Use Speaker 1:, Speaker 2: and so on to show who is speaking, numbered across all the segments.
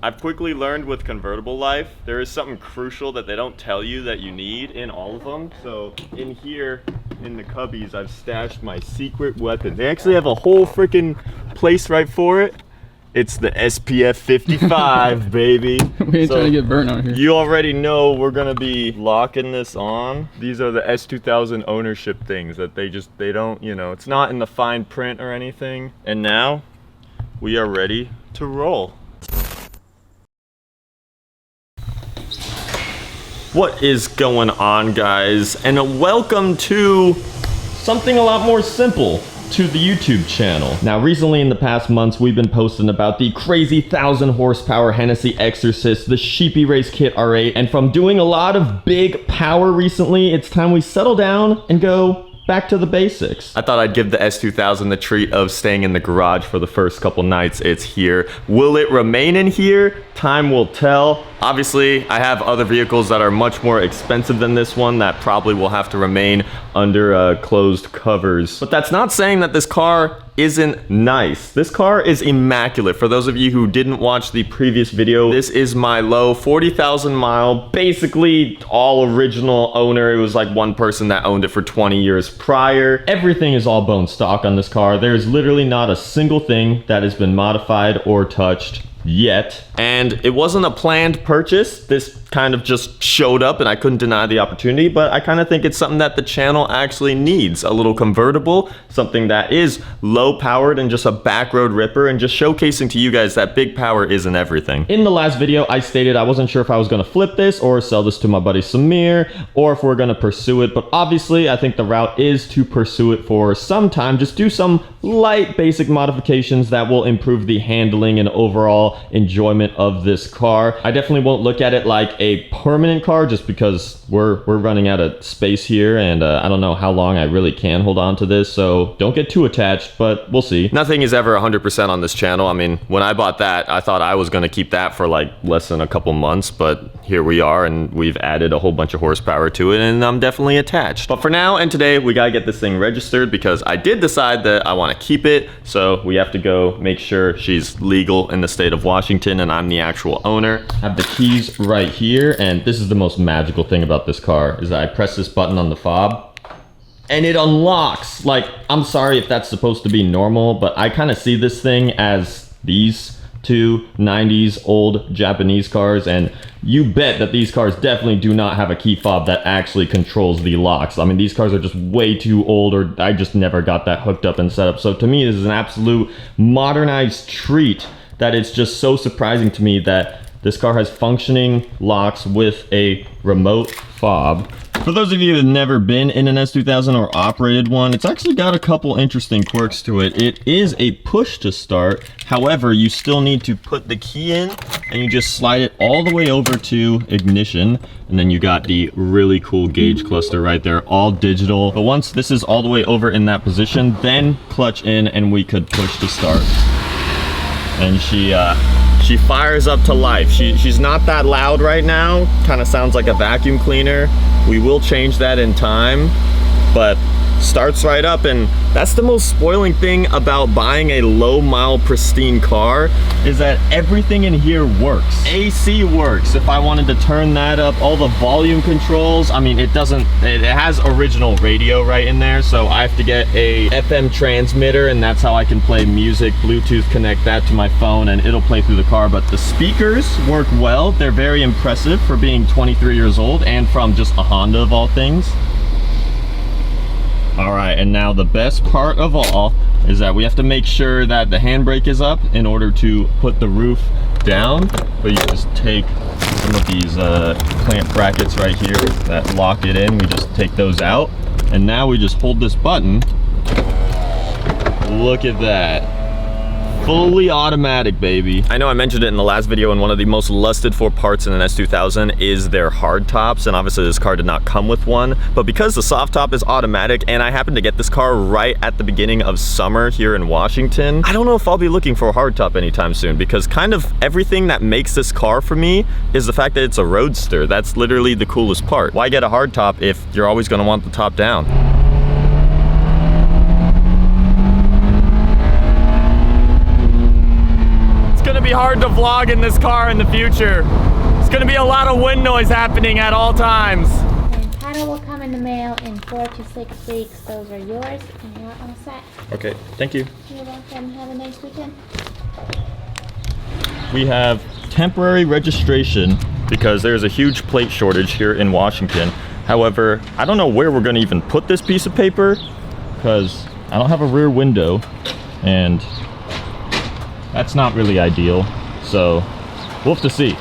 Speaker 1: I've quickly learned with convertible life, there is something crucial that they don't tell you that you need in all of them. So in here, in the cubbies, I've stashed my secret weapon. They actually have a whole freaking place right for it. It's the SPF 55, baby.
Speaker 2: We ain't trying to get burnt on here.
Speaker 1: You already know we're gonna be locking this on. These are the S2000 ownership things that they don't, you know, it's not in the fine print or anything. And now we are ready to roll. What is going on, guys? And welcome to something a lot more simple, to the YouTube channel. Now, recently in the past months, we've been posting about the crazy 1,000 horsepower Hennessy Exorcist, the Sheepy Race Kit R8, and from doing a lot of big power recently, it's time we settle down and go back to the basics. I thought I'd give the S2000 the treat of staying in the garage for the first couple nights it's here. Will it remain in here? Time will tell. Obviously, I have other vehicles that are much more expensive than this one that probably will have to remain under closed covers. But that's not saying that this car isn't nice. This car is immaculate. For those of you who didn't watch the previous video, this is my low 40,000 mile, basically all original owner. It was like one person that owned it for 20 years prior. Everything is all bone stock on this car. There's literally not a single thing that has been modified or touched yet. And it wasn't a planned purchase. This kind of just showed up and I couldn't deny the opportunity, but I kind of think it's something that the channel actually needs. A little convertible, something that is low powered and just a back road ripper, and just showcasing to you guys that big power isn't everything. In the last video, I stated I wasn't sure if I was gonna flip this or sell this to my buddy Samir, or if we're gonna pursue it, but obviously I think the route is to pursue it for some time. Just do some light basic modifications that will improve the handling and overall enjoyment of this car. I definitely won't look at it like a permanent car just because we're running out of space here, and I don't know how long I really can hold on to this, so don't get too attached, but we'll see. Nothing is ever 100% on this channel. I mean, when I bought that, I thought I was going to keep that for like less than a couple months, but here we are, and we've added a whole bunch of horsepower to it, and I'm definitely attached. But for now and today, we gotta get this thing registered because I did decide that I want to keep it, so we have to go make sure she's legal in the state of Washington and I'm the actual owner. I have the keys right here, and this is the most magical thing about this car, is that I press this button on the fob and it unlocks. Like, I'm sorry if that's supposed to be normal, but I kind of see this thing as these two 90s old Japanese cars, and you bet that these cars definitely do not have a key fob that actually controls the locks. I mean, these cars are just way too old, or I just never got that hooked up and set up. So to me, this is an absolute modernized treat that it's just so surprising to me that this car has functioning locks with a remote fob. For those of you who have never been in an S2000 or operated one, it's actually got a couple interesting quirks to it. It is a push to start. However, you still need to put the key in and you just slide it all the way over to ignition. And then you got the really cool gauge cluster right there, all digital. But once this is all the way over in that position, then clutch in and we could push to start. And she fires up to life. She's not that loud right now. Kind of sounds like a vacuum cleaner. We will change that in time, but starts right up. And that's the most spoiling thing about buying a low mile pristine car, is that everything in here works. AC works. If I wanted to turn that up, all the volume controls, I mean, it has original radio right in there, so I have to get a FM transmitter, and that's how I can play music, Bluetooth connect that to my phone, and it'll play through the car. But the speakers work well. They're very impressive for being 23 years old and from just a Honda of all things. All right, and now the best part of all is that we have to make sure that the handbrake is up in order to put the roof down. But you just take some of these clamp brackets right here that lock it in. We just take those out, and now we just hold this button. Look at that. Fully automatic, baby. I know I mentioned it in the last video, and one of the most lusted for parts in an S2000 is their hard tops, and obviously this car did not come with one, but because the soft top is automatic and I happened to get this car right at the beginning of summer here in Washington, I don't know if I'll be looking for a hard top anytime soon, because kind of everything that makes this car for me is the fact that it's a roadster. That's literally the coolest part. Why get a hard top if you're always going to want the top down? hard to vlog in this car in the future. It's gonna be a lot of wind noise happening at all times.
Speaker 2: And paddle will come in the mail in 4 to 6 weeks. Those are yours, and you're all set.
Speaker 1: Okay, thank you.
Speaker 2: You're welcome. Have a nice weekend.
Speaker 1: We have temporary registration because there's a huge plate shortage here in Washington. However, I don't know where we're gonna even put this piece of paper because I don't have a rear window and that's not really ideal. So we'll have to see.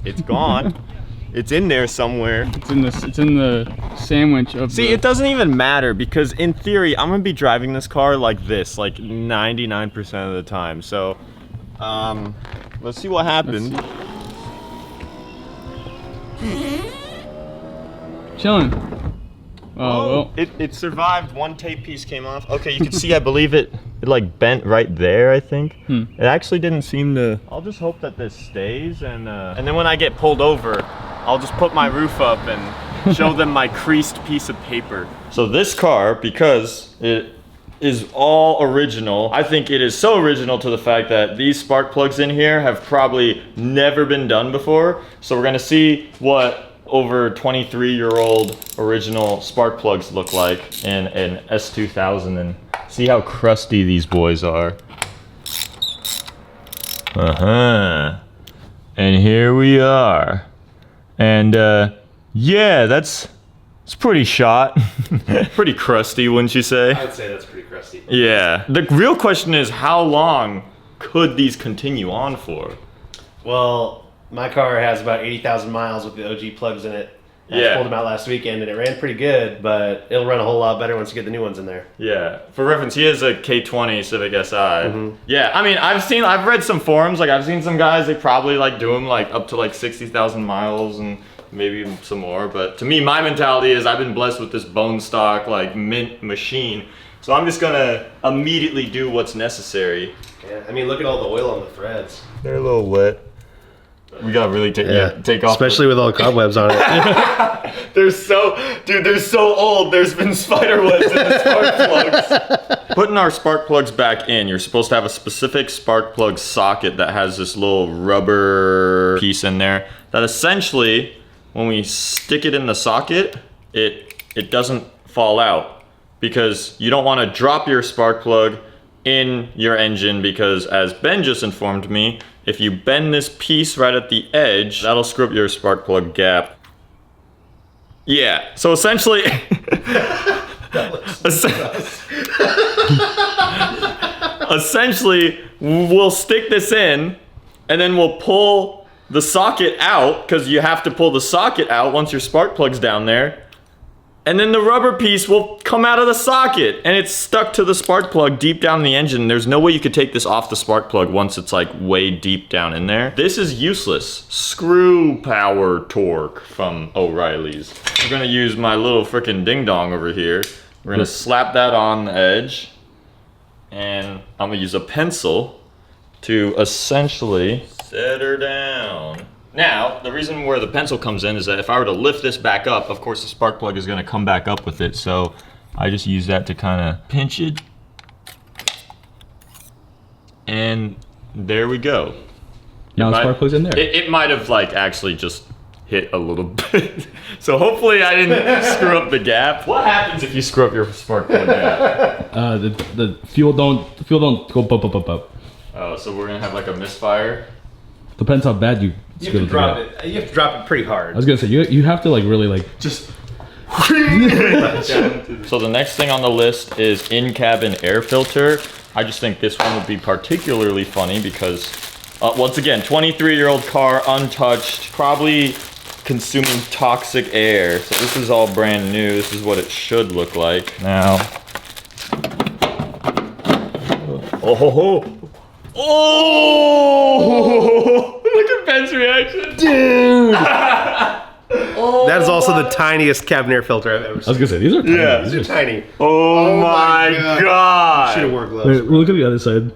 Speaker 1: It's gone. It's in there somewhere.
Speaker 3: It's in the sandwich of
Speaker 1: See, it doesn't even matter because in theory, I'm gonna be driving this car like this, like 99% of the time. So, let's see what happens.
Speaker 3: Chilling. Oh, well.
Speaker 1: It survived. One tape piece came off. Okay, you can see, I believe it like bent right there, I think. It actually didn't seem to. I'll just hope that this stays and then when I get pulled over, I'll just put my roof up and show them my creased piece of paper. So this car, because it is all original, I think it is so original to the fact that these spark plugs in here have probably never been done before. So we're gonna see what over 23-year-old original spark plugs look like in an S2000 and see how crusty these boys are. And here we are. And yeah, it's pretty shot. Pretty crusty, wouldn't you say?
Speaker 4: I would say that's pretty crusty.
Speaker 1: Yeah. The real question is, how long could these continue on for?
Speaker 4: Well, my car has about 80,000 miles with the OG plugs in it. I pulled them out last weekend and it ran pretty good, but it'll run a whole lot better once you get the new ones in there.
Speaker 1: Yeah. For reference, he has a K20 Civic Si. Yeah, I mean, I've read some forums, like I've seen some guys, they probably like do them like up to like 60,000 miles and maybe even some more. But to me, my mentality is I've been blessed with this bone stock, like mint machine. So I'm just gonna immediately do what's necessary.
Speaker 4: Yeah, I mean, look at all the oil on the threads.
Speaker 1: They're a little wet. We gotta really take off.
Speaker 4: Especially with all the cobwebs on it.
Speaker 1: They're so old. There's been spider webs in the spark plugs. Putting our spark plugs back in, you're supposed to have a specific spark plug socket that has this little rubber piece in there that essentially, when we stick it in the socket, it doesn't fall out because you don't want to drop your spark plug in your engine because, as Ben just informed me, if you bend this piece right at the edge, that'll screw up your spark plug gap. Yeah, so essentially, essentially, we'll stick this in and then we'll pull the socket out because you have to pull the socket out once your spark plug's down there. And then the rubber piece will come out of the socket and it's stuck to the spark plug deep down in the engine. There's no way you could take this off the spark plug once it's like way deep down in there. This is useless. Screw power torque from O'Reilly's. I'm gonna use my little freaking ding dong over here. We're gonna slap that on the edge and I'm gonna use a pencil to essentially set her down. Now, the reason where the pencil comes in is that if I were to lift this back up, of course the spark plug is gonna come back up with it. So I just use that to kind of pinch it. And there we go.
Speaker 3: Now the spark plug's in there.
Speaker 1: It might have like actually just hit a little bit. So hopefully I didn't screw up the gap. What happens if you screw up your spark plug gap?
Speaker 3: The fuel don't go up.
Speaker 1: Oh, so we're gonna have like a misfire?
Speaker 3: Depends how bad you
Speaker 4: have to drop it. You have to drop it pretty hard.
Speaker 3: I was gonna say you have to like really like
Speaker 4: Just.
Speaker 1: So the next thing on the list is in-cabin air filter. I just think this one would be particularly funny because, once again, 23-year-old car, untouched, probably consuming toxic air. So this is all brand new. This is what it should look like. Now, oh! Look at Ben's reaction,
Speaker 4: Dude! That is also the tiniest cabin air filter I've ever seen.
Speaker 3: I was gonna say these are tiny.
Speaker 1: Yeah.
Speaker 4: These are tiny.
Speaker 1: Oh my god!
Speaker 4: Should have worn gloves.
Speaker 3: Wait, look at the other side.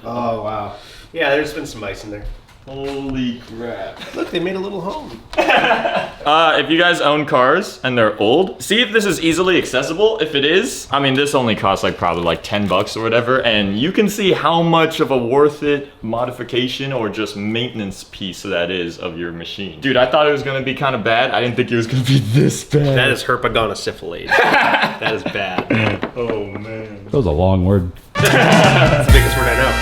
Speaker 4: Oh wow. Yeah, there's been some ice in there.
Speaker 1: Holy crap.
Speaker 4: Look, they made a little home.
Speaker 1: If you guys own cars and they're old, see if this is easily accessible. If it is, I mean, this only costs like probably like 10 bucks or whatever, and you can see how much of a worth it modification or just maintenance piece that is of your machine. Dude, I thought it was gonna be kind of bad. I didn't think it was gonna be this bad.
Speaker 4: That is herpagonosyphilate. That is bad.
Speaker 1: Oh man.
Speaker 3: That was a long word.
Speaker 4: That's the biggest word I know.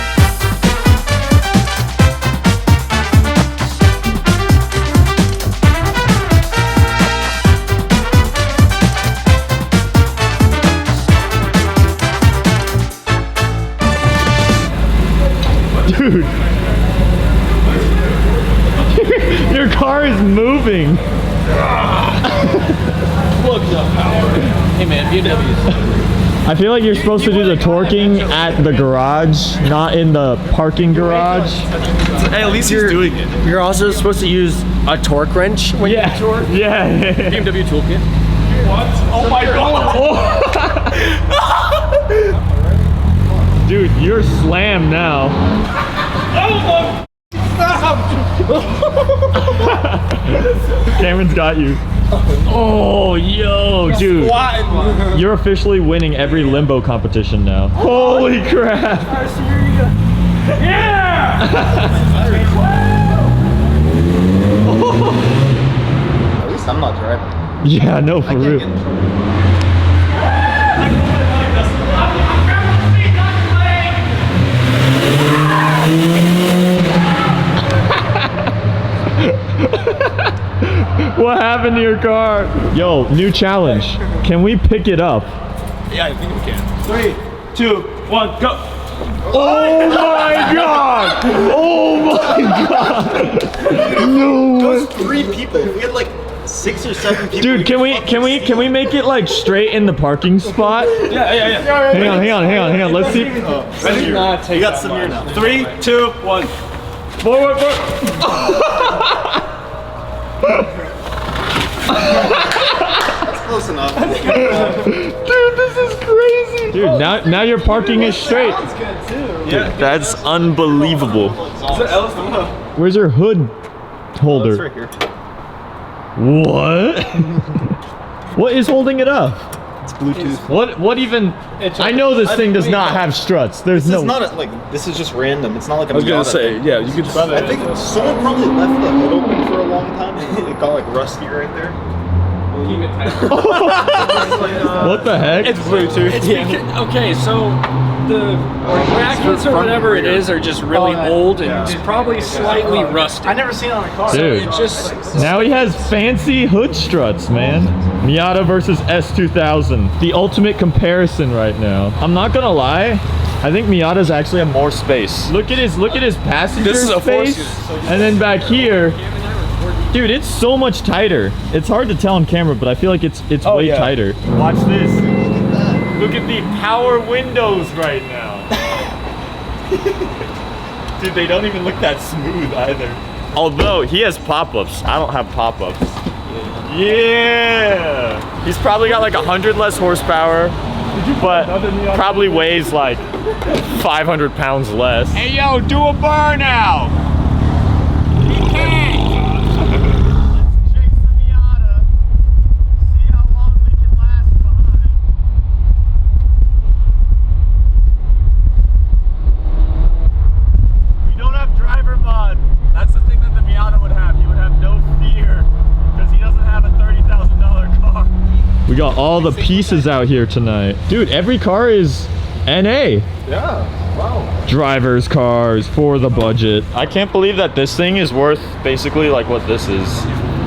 Speaker 1: Dude. Your car is moving.
Speaker 3: Hey man, BMWs.
Speaker 1: I feel like you're supposed to do the torquing at the garage, not in the parking garage.
Speaker 4: Hey, at least you're doing it.
Speaker 5: You're also supposed to use a torque wrench when you torque.
Speaker 1: Yeah.
Speaker 3: BMW toolkit.
Speaker 1: What? Oh my god. Dude, you're slammed now. Cameron's got you. Oh, yo, dude. You're officially winning every limbo competition now. Holy crap. Yeah!
Speaker 5: At least I'm not driving.
Speaker 1: Yeah, no, for real. What happened to your car? Yo, new challenge. Can we pick it up?
Speaker 5: Yeah, I think we can.
Speaker 3: 3, 2, 1, go.
Speaker 1: Oh my god! Oh my god! No way.
Speaker 5: Those 3 people. We had like 6 or 7 people.
Speaker 1: Dude, can we make it like straight in the parking spot?
Speaker 3: Yeah.
Speaker 1: Hang on. Let's see.
Speaker 3: Ready?
Speaker 5: We got Samir now.
Speaker 3: 3, 2, 1.
Speaker 1: Forward.
Speaker 5: That's close enough.
Speaker 1: Dude, this is crazy. Dude, now your parking is straight.
Speaker 5: Sounds good too.
Speaker 1: Dude, that's unbelievable.
Speaker 3: Is
Speaker 1: Where's your hood holder?
Speaker 5: It's right here.
Speaker 1: What? What is holding it up?
Speaker 5: It's Bluetooth.
Speaker 1: What even? I know this thing does not have struts. There's
Speaker 5: This
Speaker 1: no.
Speaker 5: is not this is just random. It's not like a
Speaker 3: I was gonna
Speaker 5: Miata
Speaker 3: say,
Speaker 5: thing.
Speaker 3: yeah, you could.
Speaker 5: I think someone probably left the hood open for a long time and it got like rusty right there.
Speaker 3: Keep it tight.
Speaker 1: What the heck?
Speaker 5: It's Bluetooth.
Speaker 6: Okay, so the brackets or whatever it is are just really old and it's probably slightly rusty.
Speaker 5: I never seen it on a car.
Speaker 1: Dude.
Speaker 6: It just
Speaker 1: Now he has fancy hood struts, man. Miata versus S2000. The ultimate comparison right now. I'm not gonna lie. I think Miata's actually have more space. Look at his passenger
Speaker 3: This is a
Speaker 1: space. And then back here, dude, it's so much tighter. It's hard to tell on camera, but I feel like it's way tighter. Watch this. Look at the power windows right now. Dude, they don't even look that smooth either. Although he has pop-ups. I don't have pop-ups. Yeah. He's probably got like 100 less horsepower, but probably weighs like 500 pounds less. Hey yo, do a burnout. He can't. We got all the pieces out here tonight. Dude, every car is NA.
Speaker 5: Yeah. Wow.
Speaker 1: Driver's cars for the budget. I can't believe that this thing is worth basically like what this is.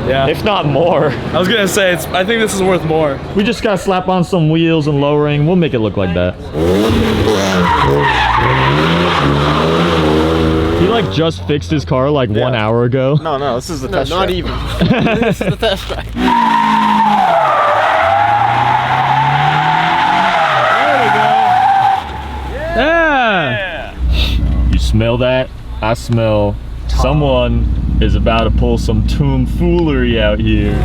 Speaker 3: Yeah.
Speaker 1: If not more.
Speaker 3: I was gonna say, I think this is worth more.
Speaker 1: We just gotta slap on some wheels and lowering. We'll make it look like that. He like just fixed his car like 1 hour ago.
Speaker 5: No, this is the test
Speaker 4: Not
Speaker 5: drive.
Speaker 4: even.
Speaker 5: This is the test drive.
Speaker 1: Yeah. You smell that? I smell someone is about to pull some tomfoolery out here.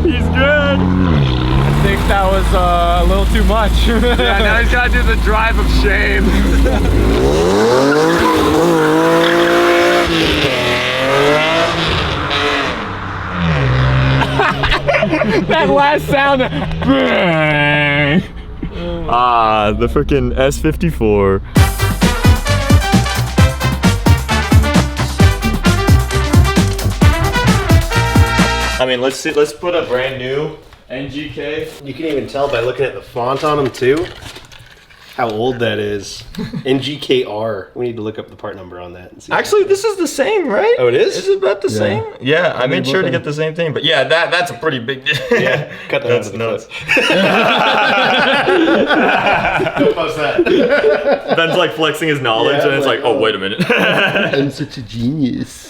Speaker 1: He's
Speaker 3: much. Yeah, now he's gotta do the drive of shame. That last sound.
Speaker 1: Ah, the freaking S54. I mean, let's see. Let's put a brand new NGK.
Speaker 4: You can even tell by looking at the font on them too, how old that is. NGKR. We need to look up the part number on that. And see.
Speaker 1: Actually, this is the same, right?
Speaker 4: Oh, it is?
Speaker 1: Is it about the same? Yeah, I made sure to get the same thing. But yeah, that's a pretty big.
Speaker 4: Yeah, cut that
Speaker 1: That's
Speaker 4: out of the
Speaker 1: nuts.
Speaker 4: clip. Don't post that.
Speaker 1: Ben's like flexing his knowledge,
Speaker 4: Yeah,
Speaker 1: and it's like, oh, wait a minute.
Speaker 5: I'm such a genius.